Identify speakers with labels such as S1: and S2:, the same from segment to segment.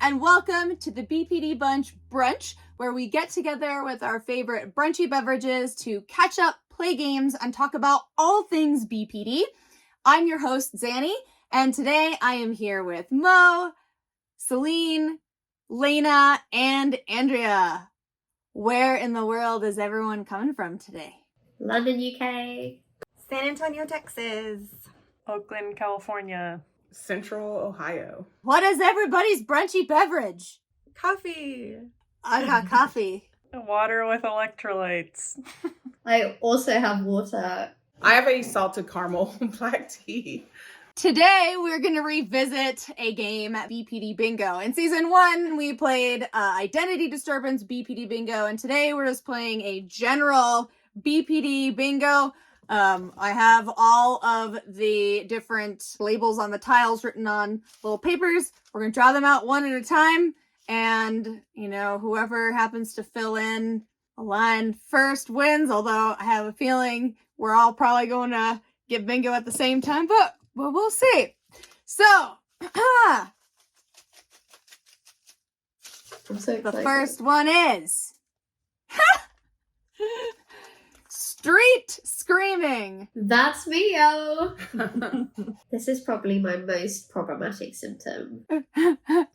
S1: and welcome to the BPD Bunch Brunch, where we get together with our favorite brunchy beverages to catch up, play games, and talk about all things BPD. I'm your host, Xannie, and today I am here with Mo, Celine, Lena, and Andrea. Where in the world is everyone coming from today?
S2: London, UK.
S3: San Antonio, Texas.
S4: Oakland, California.
S5: Central Ohio.
S1: What is everybody's brunchy beverage?
S3: Coffee.
S1: I got coffee.
S4: Water with electrolytes.
S2: I also have water.
S5: I have a salted caramel black tea.
S1: Today, we're going to revisit a game at BPD Bingo. In season 1, we played Identity Disturbance BPD Bingo, and today we're just playing a general BPD Bingo. I have all of the different labels on the tiles written on little papers. We're going to draw them out one at a time, and, whoever happens to fill in a line first wins, although I have a feeling we're all probably going to get bingo at the same time, but we'll see. So,
S2: I'm so excited.
S1: the first one is street screaming.
S2: That's me, yo. This is probably my most problematic symptom.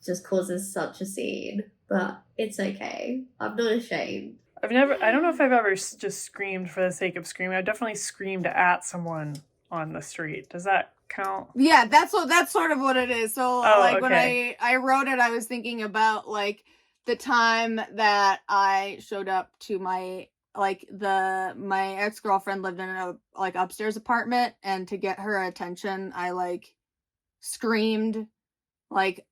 S2: Just causes such a scene, but it's okay. I'm not ashamed.
S4: I don't know if I've ever just screamed for the sake of screaming. I've definitely screamed at someone on the street. Does that count?
S1: Yeah, that's sort of what it is. So when I wrote it, I was thinking about the time that I showed up to my ex-girlfriend lived in a upstairs apartment, and to get her attention I screamed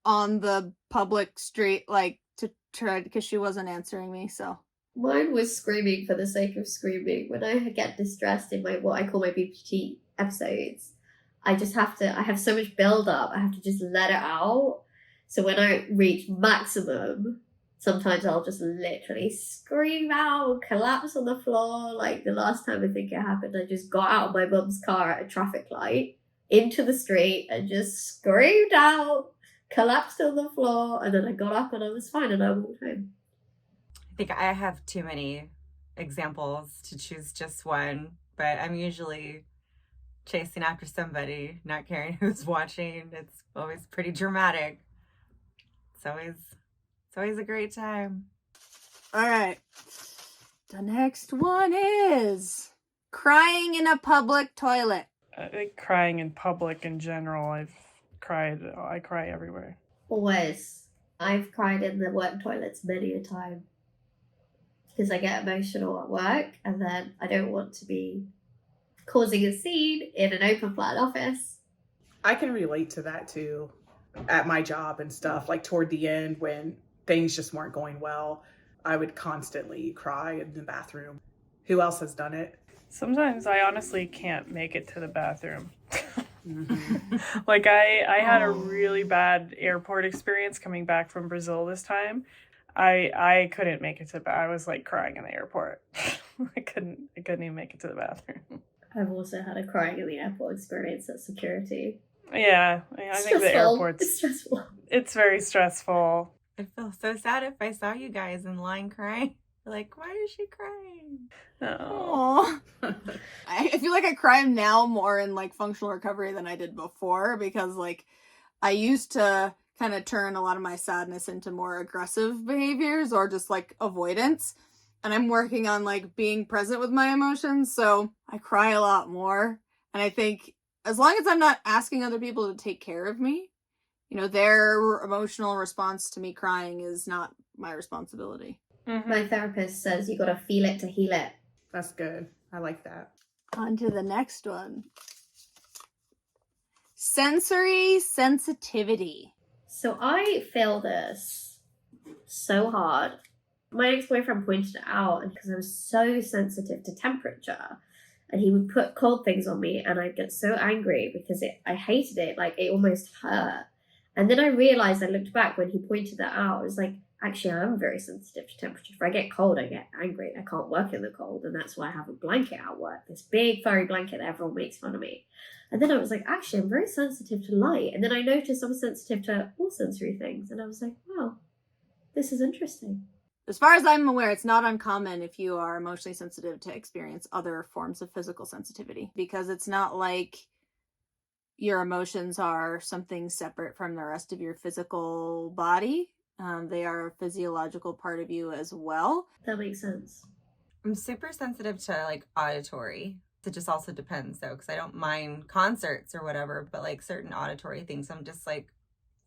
S1: on the public street to try, because she wasn't answering me. So
S2: Mine was screaming for the sake of screaming. When I get distressed in what I call my BPT episodes, I have so much build up, I have to just let it out. So when I reach maximum, sometimes I'll just literally scream out, collapse on the floor. Like the last time I think it happened, I just got out of my mum's car at a traffic light into the street and just screamed out, collapsed on the floor, and then I got up and I was fine and I walked home.
S3: I think I have too many examples to choose just one, but I'm usually chasing after somebody, not caring who's watching. It's always pretty dramatic. It's always a great time.
S1: all right, the next one is crying in a public toilet.
S4: I think crying in public in general. I cry everywhere.
S2: Always. I've cried in the work toilets many a time. Because I get emotional at work, and then I don't want to be causing a scene in an open plan office.
S5: I can relate to that too at my job and stuff. Toward the end when things just weren't going well, I would constantly cry in the bathroom. Who else has done it?
S4: Sometimes I honestly can't make it to the bathroom.
S5: Mm-hmm.
S4: I had a really bad airport experience coming back from Brazil this time. I couldn't make it to I was crying in the airport. I couldn't even make it to the bathroom.
S2: I've also had a crying in the airport experience at security.
S4: Yeah, I think the airport's...
S2: It's stressful.
S4: It's very stressful.
S3: I'd feel so sad if I saw you guys in line crying. Why is she crying?
S4: Oh.
S1: I feel like I cry now more in functional recovery than I did before, because I used to kind of turn a lot of my sadness into more aggressive behaviors or just avoidance, and I'm working on being present with my emotions, so I cry a lot more. And I think as long as I'm not asking other people to take care of me, their emotional response to me crying is not my responsibility.
S4: Mm-hmm.
S2: My therapist says you gotta feel it to heal it.
S5: That's good. I like that.
S1: On to the next one. Sensory sensitivity.
S2: So I feel this so hard. My ex-boyfriend pointed it out, because I was so sensitive to temperature, and he would put cold things on me, and I'd get so angry because I hated it. It almost hurt. And then I realized, I looked back when he pointed that out, I was actually, I'm very sensitive to temperature. If I get cold, I get angry. I can't work in the cold, and that's why I have a blanket at work, this big furry blanket that everyone makes fun of me. And then I was actually, I'm very sensitive to light. And then I noticed I was sensitive to all sensory things, and I was wow, This is interesting.
S1: As far as I'm aware, it's not uncommon if you are emotionally sensitive to experience other forms of physical sensitivity, because it's not like your emotions are something separate from the rest of your physical body. They are a physiological part of you as well.
S2: That makes sense.
S3: I'm super sensitive to like auditory. It just also depends though, because I don't mind concerts or whatever, but like certain auditory things, I'm just like,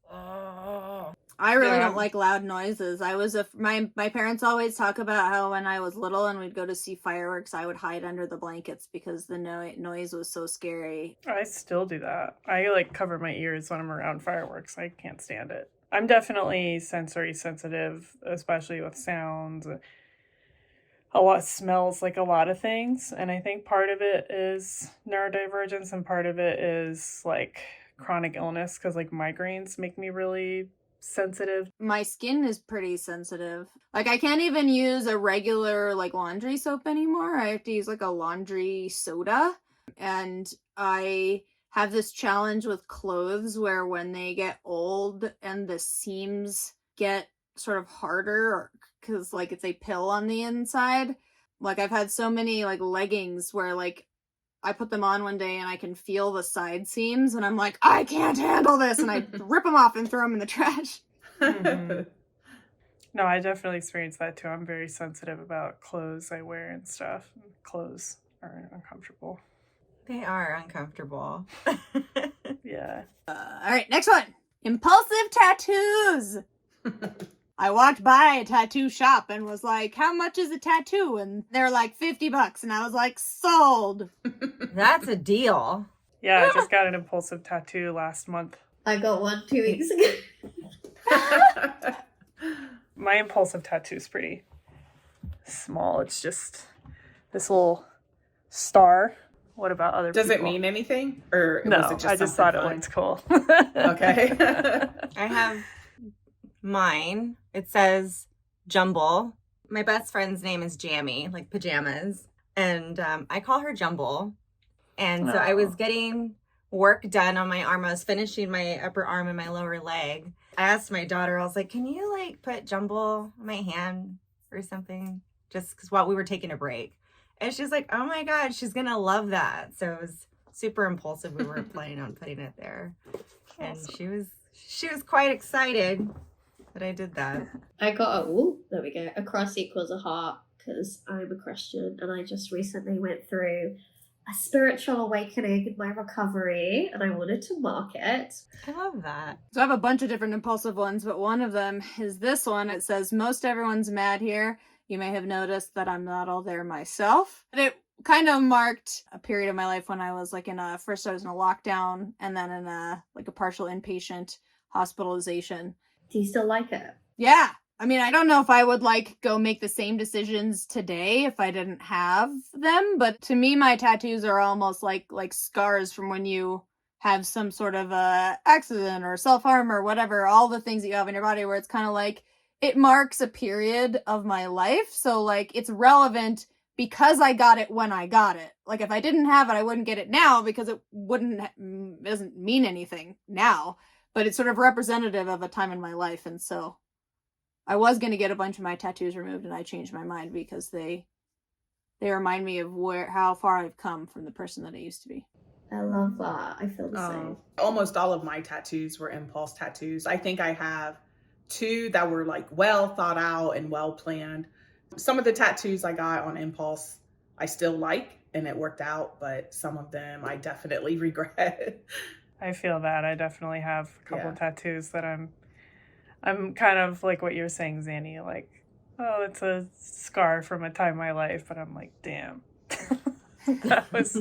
S3: oh.
S1: I really
S4: Yeah.
S1: don't like loud noises. My parents always talk about how when I was little and we'd go to see fireworks, I would hide under the blankets because the noise was so scary.
S4: I still do that. I like cover my ears when I'm around fireworks. I can't stand it. I'm definitely sensory sensitive, especially with sounds. A lot smells, like a lot of things. And I think part of it is neurodivergence and part of it is like chronic illness, because like migraines make me really sensitive.
S1: My skin is pretty sensitive. Like I can't even use a regular like laundry soap anymore. I have to use like a laundry soda. And I have this challenge with clothes where when they get old and the seams get sort of harder because like it's a pill on the inside. Like I've had so many like leggings where like I put them on one day and I can feel the side seams and I'm like, I can't handle this. And I rip them off and throw them in the trash.
S4: Mhm. No, I definitely experience that too. I'm very sensitive about clothes I wear and stuff. Clothes are uncomfortable.
S3: They are uncomfortable.
S4: Yeah.
S1: All right, next one. Impulsive tattoos. I walked by a tattoo shop and was like, how much is a tattoo? And they're like $50. And I was like, sold.
S3: That's a deal.
S4: Yeah, I just got an impulsive tattoo last month.
S2: I got one 2 weeks ago.
S4: My impulsive tattoo is pretty small. It's just this little star. What about other
S5: Does
S4: people?
S5: it mean anything? Or
S4: No,
S5: was it just
S4: I just
S5: something
S4: thought
S5: fun?
S4: it looked cool.
S5: Okay.
S3: I have mine. It says Jumble. My best friend's name is Jammy, like pajamas. And I call her Jumble. And so I was
S4: Aw.
S3: getting work done on my arm. I was finishing my upper arm and my lower leg. I asked my daughter, I was like, can you like put Jumble on my hand or something? Just because while we were taking a break. And she's like, oh my God, she's going to love that. So it was super impulsive. We were planning on putting it there. And
S4: Awesome.
S3: she was quite excited that I did that.
S2: I got there we go. A cross equals a heart because I'm a Christian and I just recently went through a spiritual awakening in my recovery and I wanted to mark it.
S3: I love that.
S1: So I have a bunch of different impulsive ones, but one of them is this one. It says, most everyone's mad here. You may have noticed that I'm not all there myself. And it kind of marked a period of my life when I was like first I was in a lockdown and then in a partial inpatient hospitalization.
S2: Do you still like it?
S1: Yeah. I mean, I don't know if I would like go make the same decisions today if I didn't have them, but to me, my tattoos are almost like scars from when you have some sort of accident or self-harm or whatever, all the things that you have in your body where it's kind of like, it marks a period of my life. So like it's relevant because I got it when I got it. Like if I didn't have it, I wouldn't get it now because it doesn't mean anything now, but it's sort of representative of a time in my life. And so I was going to get a bunch of my tattoos removed and I changed my mind because they remind me of how far I've come from the person that I used to be.
S2: I love that. I feel the same.
S5: Almost all of my tattoos were impulse tattoos. I think I have 2 that were like well thought out and well planned. Some of the tattoos I got on impulse, I still like and it worked out, but some of them I definitely regret.
S4: I feel that. I definitely have a couple of tattoos that I'm kind of like what you're saying, Xannie, like, oh, it's a scar from a time in my life, but I'm like, damn. that was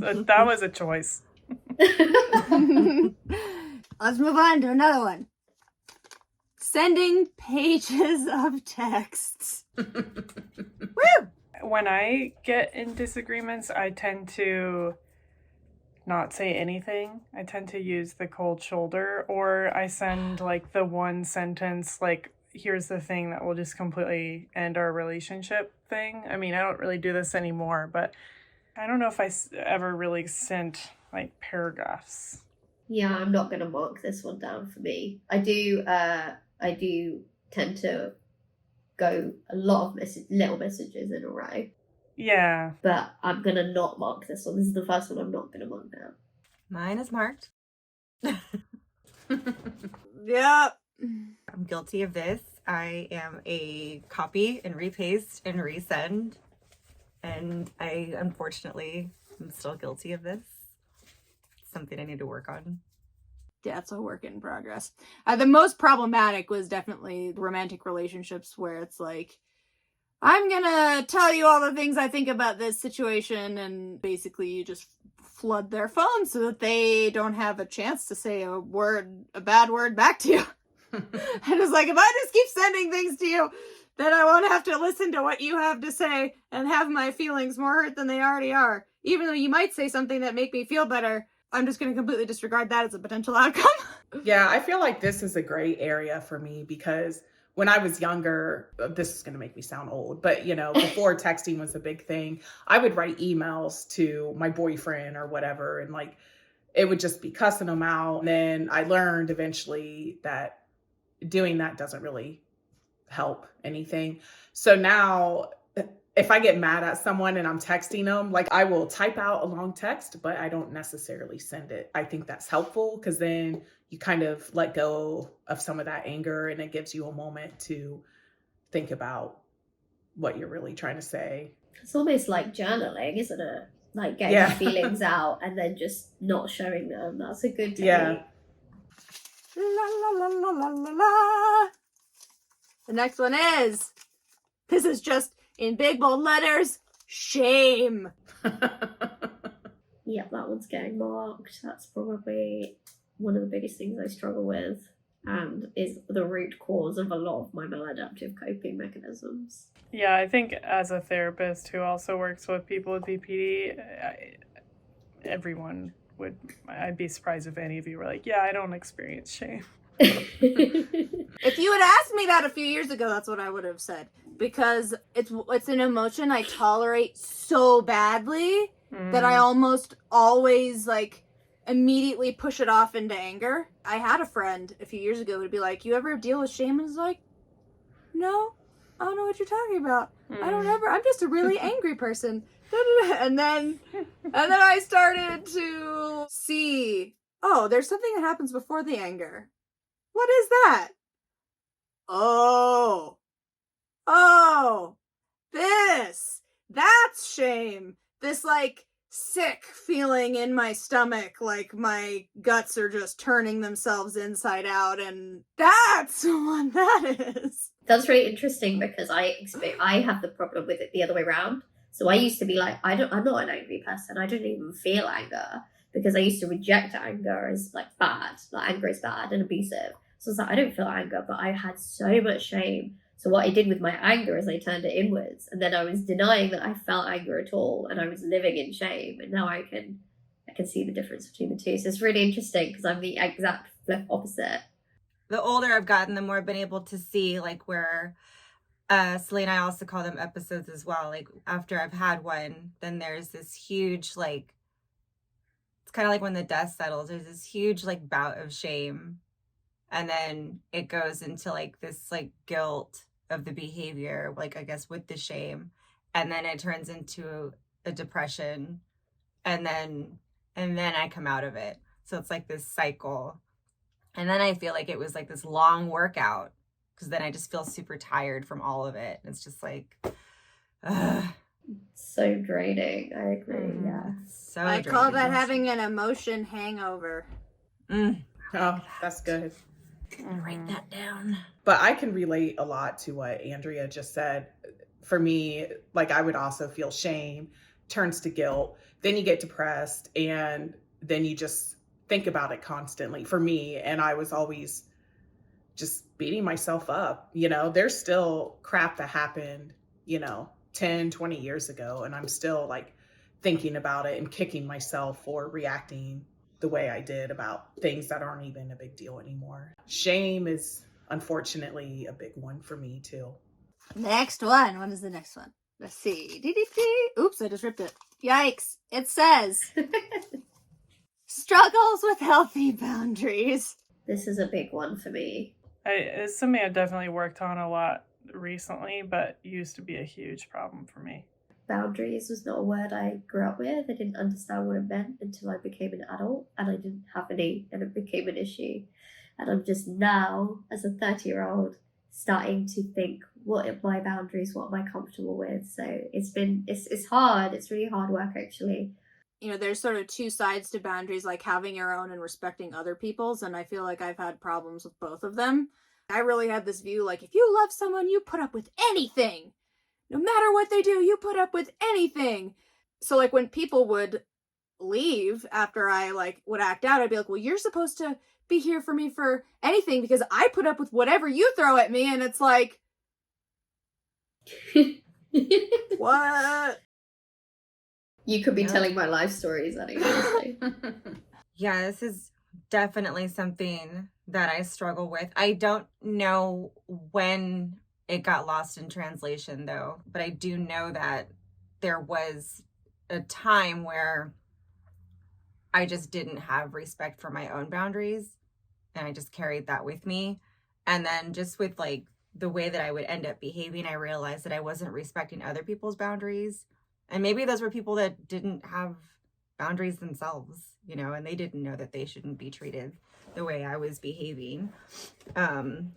S4: a choice.
S1: Let's move on to another one. Sending pages of texts.
S3: Woo!
S4: When I get in disagreements, I tend to not say anything. I tend to use the cold shoulder, or I send like the one sentence, like, here's the thing that will just completely end our relationship thing. I mean, I don't really do this anymore, but I don't know if I ever really sent like paragraphs.
S2: Yeah, I'm not going to mark this one down for me. I do tend to go a lot of little messages in a row.
S4: Yeah.
S2: But I'm going to not mark this one. This is the first one I'm not going to mark now.
S3: Mine is marked.
S1: Yep.
S3: I'm guilty of this. I am a copy and repaste and resend. And I, unfortunately, am still guilty of this. It's something I need to work on.
S1: Yeah, it's a work in progress. The most problematic was definitely romantic relationships where it's like, I'm gonna tell you all the things I think about this situation, and basically you just flood their phone so that they don't have a chance to say a bad word back to you. And it's like, if I just keep sending things to you, then I won't have to listen to what you have to say and have my feelings more hurt than they already are. Even though you might say something that make me feel better, I'm just going to completely disregard that as a potential outcome.
S5: Yeah, I feel like this is a gray area for me because when I was younger, this is going to make me sound old, but before texting was a big thing, I would write emails to my boyfriend or whatever. And like, it would just be cussing them out. And then I learned eventually that doing that doesn't really help anything. So now if I get mad at someone and I'm texting them, like I will type out a long text, but I don't necessarily send it. I think that's helpful because then you kind of let go of some of that anger and it gives you a moment to think about what you're really trying to say.
S2: It's almost like journaling, isn't it? Like getting your feelings out and then just not showing them. That's a good technique.
S5: Yeah.
S1: La la la la la la la. The next one is, this is just in big bold letters, shame.
S2: Yep, that one's getting marked. That's probably one of the biggest things I struggle with and is the root cause of a lot of my maladaptive coping mechanisms.
S4: Yeah, I think as a therapist who also works with people with BPD, I'd be surprised if any of you were like, yeah, I don't experience shame.
S1: If you had asked me that a few years ago, that's what I would have said. Because it's an emotion I tolerate so badly that I almost always immediately push it off into anger. I had a friend a few years ago who'd be like, you ever deal with shame? And I was like, no, I don't know what you're talking about. I don't ever, I'm just a really angry person. And then I started to see, oh, there's something that happens before the anger. What is that? Oh, that's shame. This sick feeling in my stomach, like my guts are just turning themselves inside out, and that's what that is.
S2: That's really interesting because I have the problem with it the other way around. So I used to be like, I'm not an angry person. I don't even feel anger because I used to reject anger as bad. Like anger is bad and abusive. So it's like, I don't feel anger, but I had so much shame. So what I did with my anger is I turned it inwards, and then I was denying that I felt anger at all, and I was living in shame. And now I can see the difference between the two. So it's really interesting because I'm the exact flip opposite.
S3: The older I've gotten, the more I've been able to see where Celine, I also call them episodes as well. After I've had one, then there's this huge it's kind of like when the dust settles. There's this huge bout of shame. And then it goes into this guilt of the behavior, I guess with the shame. And then it turns into a depression. And then I come out of it. So it's this cycle. And then I feel like it was this long workout because then I just feel super tired from all of it. It's just
S2: so draining. I agree. Yeah.
S3: So
S1: I
S3: draining.
S1: call that having an emotion hangover.
S5: Oh, that's good.
S3: Write that down.
S5: But I can relate a lot to what Andrea just said. For me, I would also feel shame, turns to guilt. Then you get depressed, and then you just think about it constantly. For me, and I was always just beating myself up. There's still crap that happened, 10, 20 years ago, and I'm still thinking about it and kicking myself for reacting the way I did about things that aren't even a big deal anymore. Shame is unfortunately a big one for me too.
S1: Next one. What is the next one? Let's see. Oops, I just ripped it. Yikes. It says, struggles with healthy boundaries.
S2: This is a big one for me.
S4: It's something I've definitely worked on a lot recently, but used to be a huge problem for me.
S2: Boundaries was not a word I grew up with. I didn't understand what it meant until I became an adult, and I didn't have any, and it became an issue. And I'm just now, as a 30-year-old, starting to think, what are my boundaries? What am I comfortable with? So it's hard. It's really hard work, actually.
S1: You know, there's sort of two sides to boundaries, like having your own and respecting other people's, and I feel like I've had problems with both of them. I really had this view, like, if you love someone, you put up with anything. No matter what they do, you put up with anything. So, like, when people would leave after I, like, would act out, I'd be like, well, you're supposed to be here for me for anything because I put up with whatever you throw at me, and it's like, what?
S2: You could be
S3: Yeah.
S2: telling my life stories, Annie, honestly.
S3: Yeah, this is definitely something that I struggle with. I don't know when it got lost in translation, though, but I do know that there was a time where I just didn't have respect for my own boundaries, and I just carried that with me. And then just with like the way that I would end up behaving, I realized that I wasn't respecting other people's boundaries. And maybe those were people that didn't have boundaries themselves, you know, and they didn't know that they shouldn't be treated the way I was behaving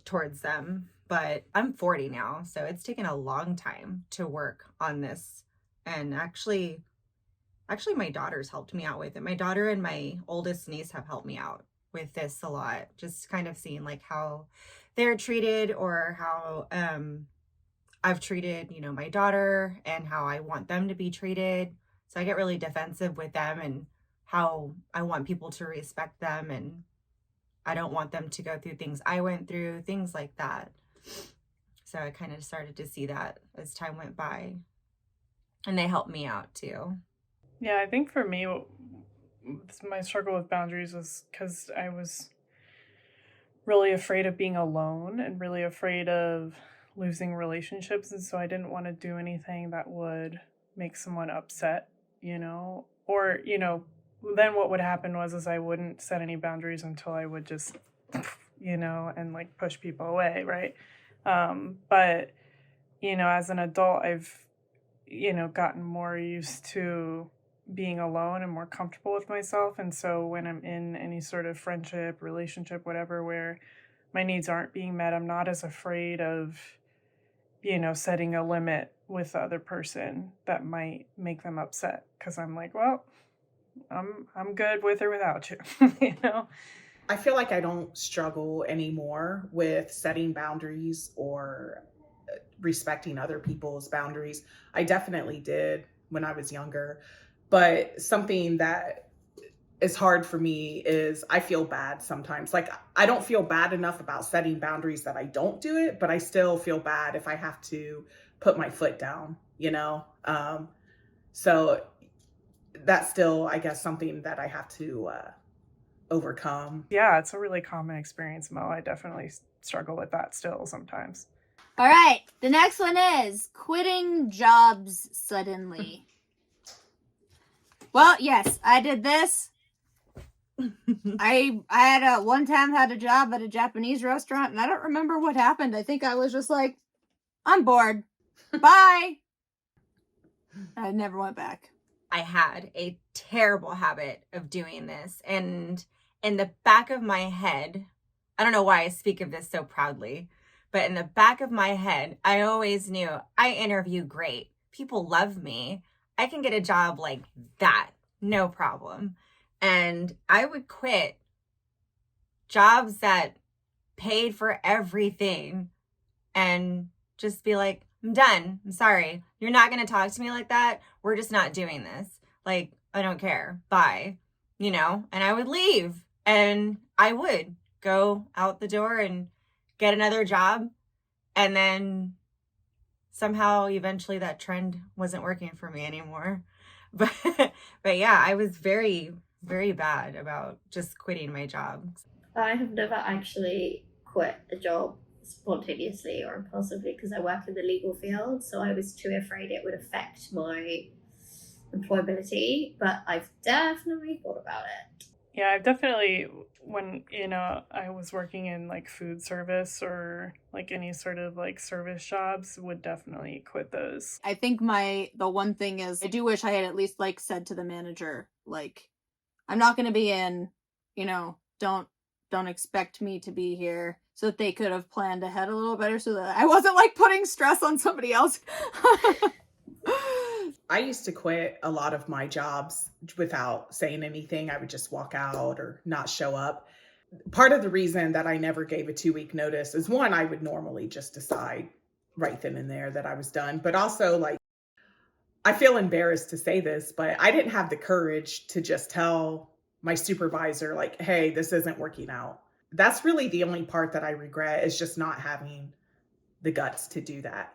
S3: towards them. But I'm 40 now, so it's taken a long time to work on this. And actually my daughters helped me out with it. My daughter and my oldest niece have helped me out with this a lot. Just kind of seeing like how they're treated, or how I've treated, you know, my daughter, and how I want them to be treated. So I get really defensive with them, and how I want people to respect them, and I don't want them to go through things I went through, things like that. So I kind of started to see that as time went by, and they helped me out too.
S4: Yeah, I think for me, my struggle with boundaries was because I was really afraid of being alone and really afraid of losing relationships. And so I didn't want to do anything that would make someone upset, you know, or, you know, then what would happen was I wouldn't set any boundaries until I would just, you know, and like push people away. Right. But, you know, as an adult, I've, you know, gotten more used to being alone and more comfortable with myself. And so when I'm in any sort of friendship, relationship, whatever, where my needs aren't being met, I'm not as afraid of, you know, setting a limit with the other person that might make them upset. Cause I'm like, well, I'm good with or without you, you know?
S5: I feel like I don't struggle anymore with setting boundaries or respecting other people's boundaries. I definitely did when I was younger, but something that is hard for me is I feel bad sometimes. Like, I don't feel bad enough about setting boundaries that I don't do it, but I still feel bad if I have to put my foot down, you know? So that's still, I guess, something that I have to overcome.
S4: Yeah, it's a really common experience, Mo. I definitely struggle with that still sometimes.
S1: All right, the next one is quitting jobs suddenly. Well, yes, I did this. I had one time had a job at a Japanese restaurant, and I don't remember what happened. I think I was just like, I'm bored. Bye. I never went back.
S3: I had a terrible habit of doing this. And in the back of my head, I don't know why I speak of this so proudly, but in the back of my head, I always knew I interview great. People love me. I can get a job like that. No problem. And I would quit jobs that paid for everything and just be like, I'm done. I'm sorry. You're not going to talk to me like that. We're just not doing this. Like, I don't care. Bye. You know, and I would leave, and I would go out the door and get another job. And then somehow eventually that trend wasn't working for me anymore. But yeah, I was very, very bad about just quitting my job.
S2: I have never actually quit a job spontaneously or impulsively because I work in the legal field, so I was too afraid it would affect my employability, but I've definitely thought about it.
S4: Yeah, I've definitely, when, I was working in like food service or like any sort of like service jobs, would definitely quit those.
S1: I think the one thing is I do wish I had at least like said to the manager, like, I'm not gonna be in, don't expect me to be here, so that they could have planned ahead a little better so that I wasn't like putting stress on somebody else.
S5: I used to quit a lot of my jobs without saying anything. I would just walk out or not show up. Part of the reason that I never gave a 2-week notice is, one, I would normally just decide right then and there that I was done. But also, like, I feel embarrassed to say this, but I didn't have the courage to just tell my supervisor, like, hey, this isn't working out. That's really the only part that I regret, is just not having the guts to do that,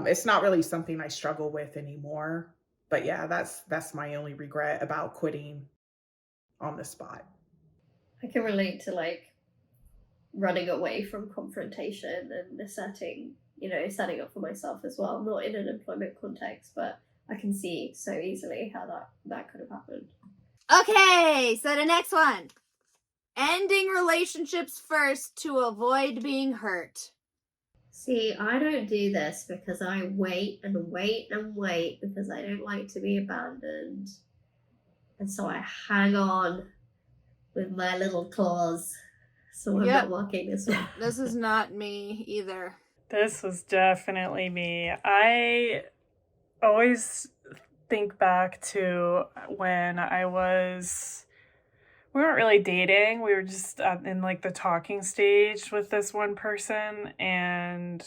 S5: It's not really something I struggle with anymore. But yeah, that's my only regret about quitting on the spot.
S2: I can relate to like running away from confrontation and setting up for myself as well. Not in an employment context, but I can see so easily how that could have happened.
S1: Okay, so the next one. Ending relationships first to avoid being hurt.
S2: See, I don't do this because I wait and wait and wait because I don't like to be abandoned. And so I hang on with my little claws. So I'm not walking this one.
S1: This is not me either.
S4: This was definitely me. I always think back to when we weren't really dating. We were just in like the talking stage with this one person, and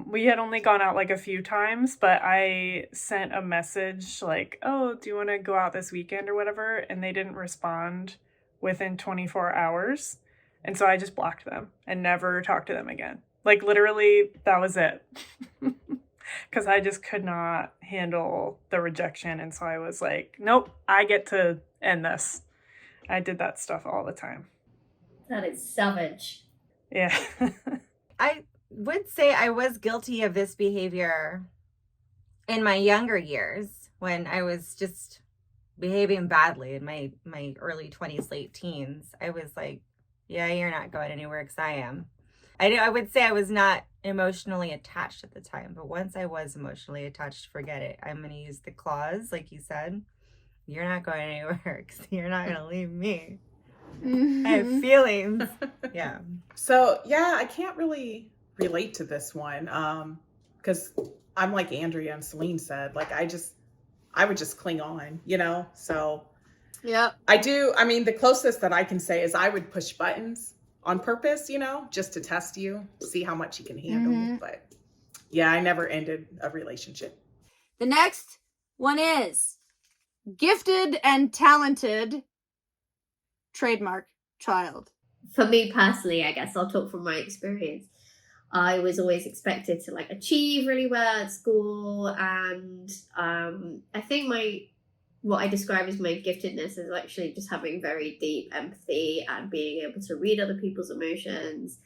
S4: we had only gone out like a few times, but I sent a message like, oh, do you want to go out this weekend or whatever? And they didn't respond within 24 hours. And so I just blocked them and never talked to them again. Like literally, that was it. Because I just could not handle the rejection. And so I was like, nope, I get to end this. I did that stuff all the time.
S2: That is savage.
S4: Yeah.
S3: I would say I was guilty of this behavior in my younger years when I was just behaving badly in my early 20s, late teens. I was like, yeah, you're not going anywhere because I am. I would say I was not emotionally attached at the time, but once I was emotionally attached, forget it. I'm going to use the clause, like you said. You're not going anywhere because you're not going to leave me. I have feelings. Yeah.
S5: So, yeah, I can't really relate to this one because I'm like Andrea and Celine said, like, I would just cling on, So,
S1: yeah,
S5: I do. I mean, the closest that I can say is I would push buttons on purpose, just to test you, see how much you can handle. Mm-hmm. But yeah, I never ended a relationship.
S1: The next one is gifted and talented trademark child.
S2: For me personally, I guess I'll talk from my experience. I was always expected to like achieve really well at school, and I think what I describe as my giftedness is actually just having very deep empathy and being able to read other people's emotions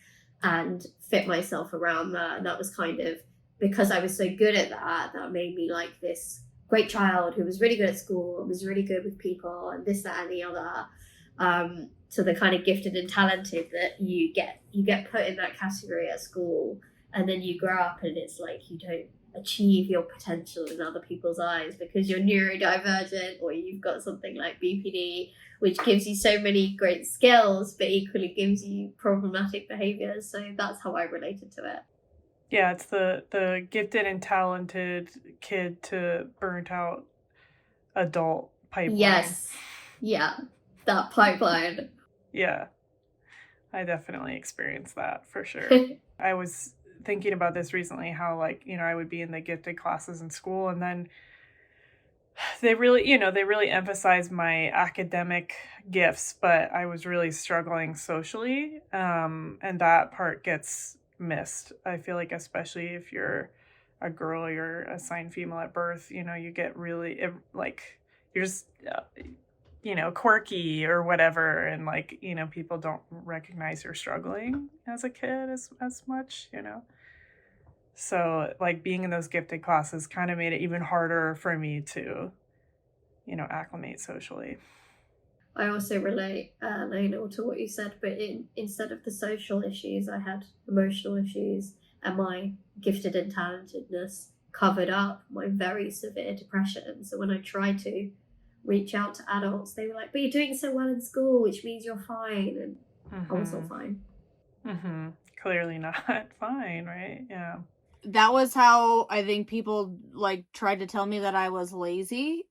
S2: and fit myself around that. And that was kind of, because I was so good at that made me like this great child who was really good at school and was really good with people and this, that, and the other. So the kind of gifted and talented that you get put in that category at school, and then you grow up and it's like you don't achieve your potential in other people's eyes because you're neurodivergent or you've got something like BPD, which gives you so many great skills but equally gives you problematic behaviors. So that's how I related to it.
S4: Yeah, it's the gifted and talented kid to burnt out adult pipeline.
S2: Yes. Yeah, that pipeline.
S4: Yeah, I definitely experienced that for sure. I was thinking about this recently, how like, I would be in the gifted classes in school, and then they really emphasize my academic gifts, but I was really struggling socially, and that part gets missed. I feel like, especially if you're a girl, you're assigned female at birth, you get really like, you're just quirky or whatever, and like, people don't recognize you're struggling as a kid as much, So like being in those gifted classes kind of made it even harder for me to, acclimate socially.
S2: I also relate, Lena, to what you said, but instead of the social issues, I had emotional issues, and my gifted and talentedness covered up my very severe depression. So when I tried to reach out to adults, they were like, but you're doing so well in school, which means you're fine. And I was not fine.
S4: Clearly not fine, right? Yeah.
S1: That was how I think people tried to tell me that I was lazy,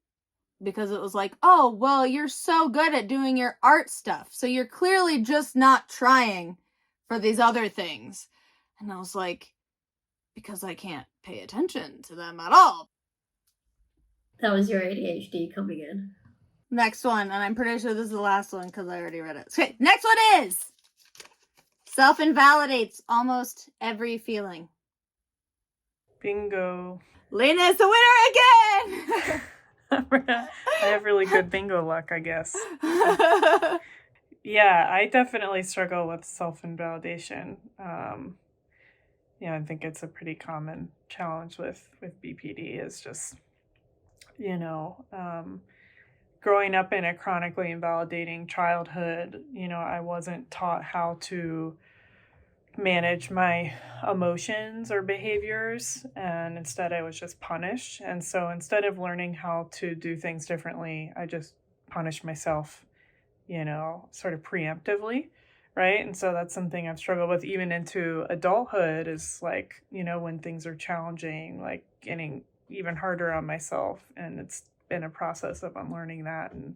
S1: because it was like, oh, well, you're so good at doing your art stuff, so you're clearly just not trying for these other things. And I was like, because I can't pay attention to them at all.
S2: That was your ADHD coming in.
S1: Next one, and I'm pretty sure this is the last one because I already read it. Okay, next one is self-invalidates almost every feeling.
S4: Bingo.
S1: Lena is the winner again!
S4: I have really good bingo luck, I guess. Yeah, I definitely struggle with self-invalidation. I think it's a pretty common challenge with BPD is just, growing up in a chronically invalidating childhood, I wasn't taught how to manage my emotions or behaviors, and instead I was just punished. And so instead of learning how to do things differently, I just punished myself, sort of preemptively, right? And so that's something I've struggled with even into adulthood, is when things are challenging, getting even harder on myself. And it's been a process of unlearning that and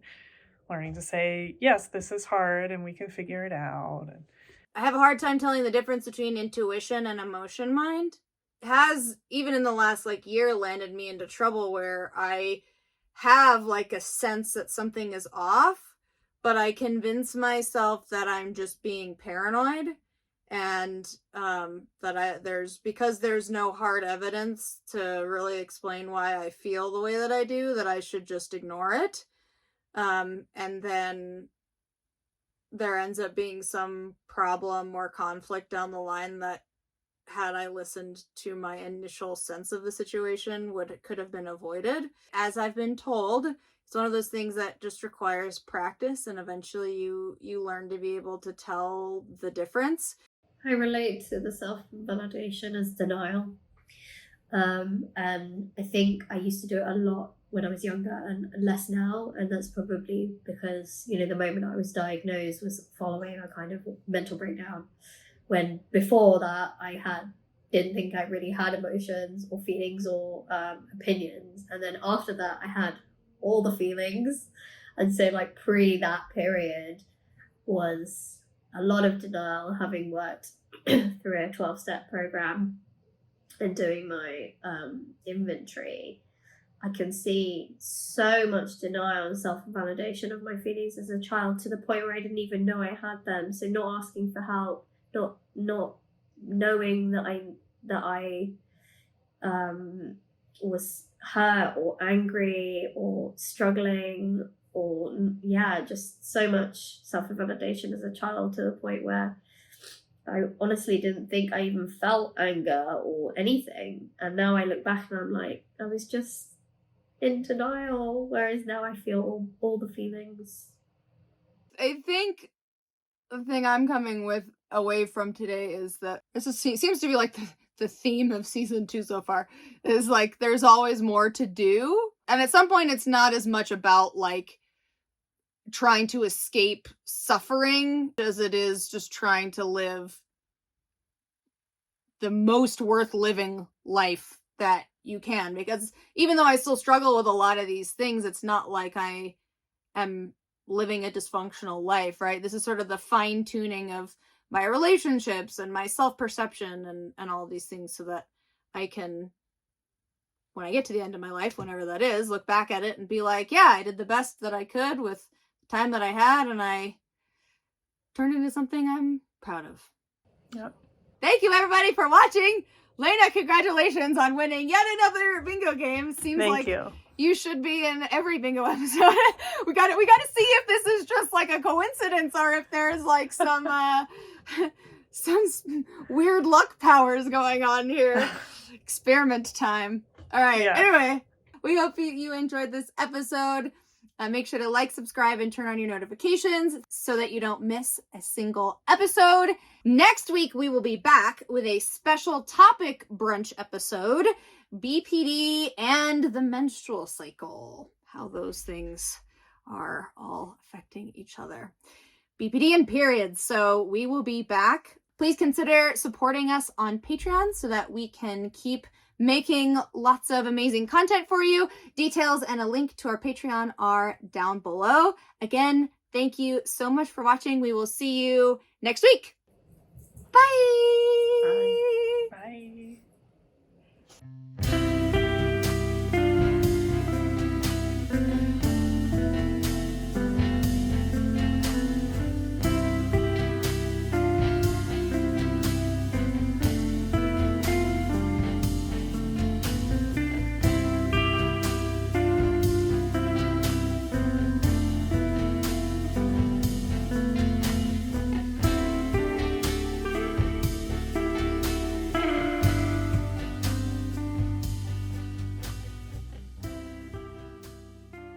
S4: learning to say, yes, this is hard and we can figure it out.
S1: I have a hard time telling the difference between intuition and emotion mind. It has, even in the last year, landed me into trouble where I have a sense that something is off, but I convince myself that I'm just being paranoid, and because there's no hard evidence to really explain why I feel the way that I do, that I should just ignore it. And then there ends up being some problem or conflict down the line that, had I listened to my initial sense of the situation, could have been avoided. As I've been told, it's one of those things that just requires practice, and eventually you learn to be able to tell the difference.
S2: I relate to the self-validation as denial. And I think I used to do it a lot when I was younger and less now. And that's probably because, the moment I was diagnosed was following a kind of mental breakdown. When before that, didn't think I really had emotions or feelings or opinions. And then after that, I had all the feelings. And so pre that period was a lot of denial, having worked through a 12-step program and doing my inventory. I can see so much denial and self-validation of my feelings as a child, to the point where I didn't even know I had them. So not asking for help, not knowing that I was hurt or angry or struggling, or just so much self-validation as a child, to the point where I honestly didn't think I even felt anger or anything. And now I look back and I'm like, I was just in denial, whereas now I feel all the feelings.
S1: I think the thing I'm coming away from today is that this seems to be the theme of season 2 so far, is there's always more to do. And at some point it's not as much about trying to escape suffering as it is just trying to live the most worth living life that you can. Because even though I still struggle with a lot of these things, it's not like I am living a dysfunctional life, right? This is sort of the fine tuning of my relationships and my self-perception and all of these things, so that I can, when I get to the end of my life, whenever that is, look back at it and be like, yeah, I did the best that I could with the time that I had, and I turned into something I'm proud of.
S4: Yep.
S1: Thank you, everybody, for watching. Lena, congratulations on winning yet another bingo game. Seems
S4: Thank you.
S1: You should be in every bingo episode. we got to see if this is just a coincidence, or if there's some weird luck powers going on here. Experiment time. All right. Yeah. Anyway, we hope you enjoyed this episode. Make sure to like, subscribe, and turn on your notifications so that you don't miss a single episode. Next week, we will be back with a special topic brunch episode, BPD and the menstrual cycle, how those things are all affecting each other. BPD and periods. So we will be back. Please consider supporting us on Patreon so that we can keep making lots of amazing content for you. Details and a link to our Patreon are down below. Again, thank you so much for watching. We will see you next week. Bye.
S4: Bye.